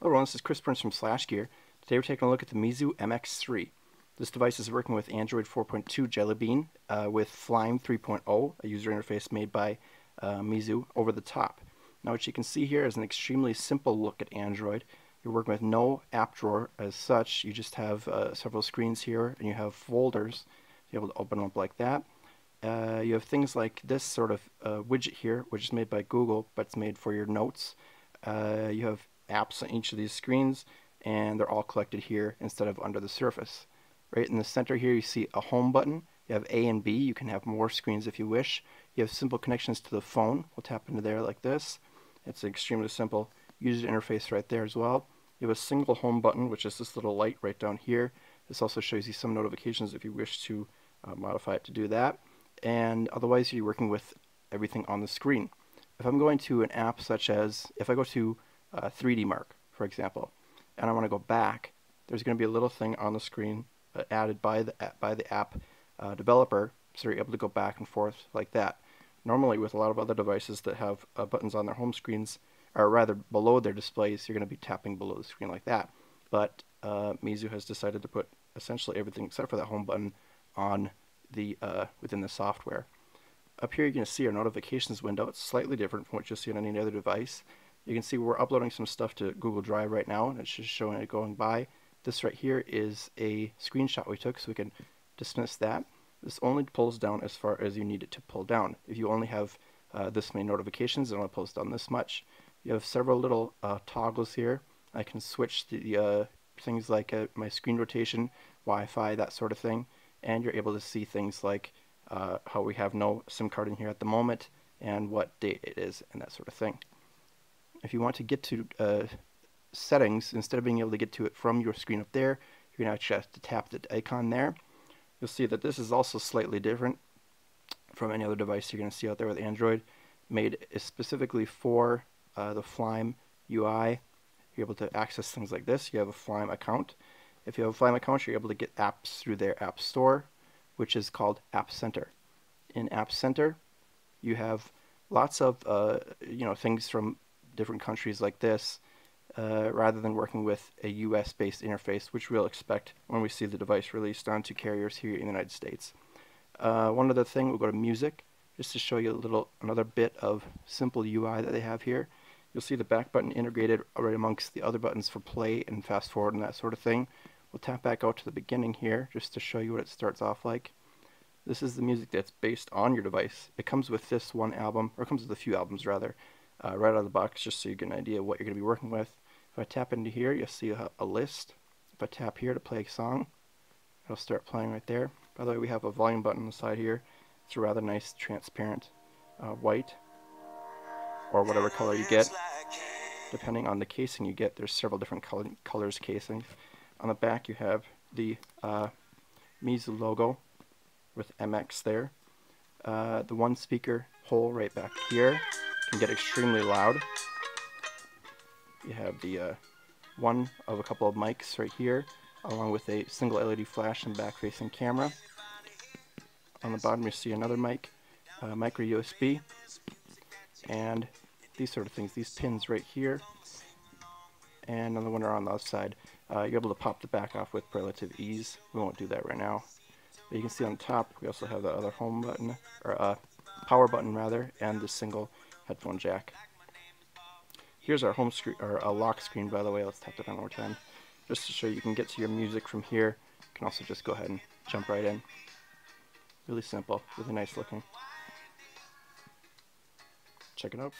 Hello everyone, this is Chris Burns from SlashGear. Today we're taking a look at the Meizu MX3. This device is working with Android 4.2 Jelly Bean with Flime 3.0, a user interface made by Meizu over the top. Now what you can see here is an extremely simple look at Android. You're working with no app drawer as such. You just have several screens here and you have folders. You're able to open them up like that. You have things like this sort of widget here, which is made by Google, but it's made for your notes. You have apps on each of these screens, and they're all collected here instead of under the surface. Right in the center here you see a home button. You have A and B. You can have more screens if you wish. You have simple connections to the phone. We'll tap into there like this. It's extremely simple user interface right there as well. You have a single home button, which is this little light right down here. This also shows you some notifications if you wish to modify it to do that. And otherwise you're working with everything on the screen. If I'm going to an app such as, if I go to 3D Mark, for example, and I want to go back, there's going to be a little thing on the screen added by the app developer, so you're able to go back and forth like that. Normally with a lot of other devices that have buttons on their home screens, or rather below their displays, you're going to be tapping below the screen like that. But Meizu has decided to put essentially everything except for that home button on the within the software. Up here you can see our notifications window. It's slightly different from what you'll see on any other device. You can see we're uploading some stuff to Google Drive right now, and it's just showing it going by. This right here is a screenshot we took, so we can dismiss that. This only pulls down as far as you need it to pull down. If you only have this many notifications, it only pulls down this much. You have several little toggles here. I can switch the things like my screen rotation, Wi-Fi, that sort of thing, and you're able to see things like how we have no SIM card in here at the moment and what date it is and that sort of thing. If you want to get to settings, instead of being able to get to it from your screen up there, you're going to actually have to tap the icon there. You'll see that this is also slightly different from any other device you're going to see out there with Android, made specifically for the Flime UI. You're able to access things like this. You have a Flime account. If you have a Flime account, you're able to get apps through their App Store, which is called App Center. In App Center, you have lots of things from different countries like this, rather than working with a US-based interface, which we'll expect when we see the device released onto carriers here in the United States. One other thing, we'll go to Music, just to show you another bit of simple UI that they have here. You'll see the back button integrated right amongst the other buttons for play and fast forward and that sort of thing. We'll tap back out to the beginning here just to show you what it starts off like. This is the music that's based on your device. It comes with this one album, or it comes with a few albums rather, right out of the box, just so you get an idea of what you're going to be working with. If I tap into here, you'll see a list. If I tap here to play a song, it'll start playing right there. By the way, we have a volume button on the side here. It's a rather nice transparent white, or whatever color you get. Depending on the casing you get, there's several different colors casings. On the back you have the Meizu logo with MX there. The one speaker hole right back here can get extremely loud. You have the one of a couple of mics right here, along with a single LED flash and back-facing camera. On the bottom you see another mic, micro USB, and these sort of things, these pins right here, and another one on the other side. You're able to pop the back off with relative ease. We won't do that right now. But you can see on the top we also have the other home button, or power button rather, and the single headphone jack. Here's our home screen, or a lock screen, by the way. Let's tap that on one more time, just to show you can get to your music from here. You can also just go ahead and jump right in. Really simple, really nice looking. Check it out.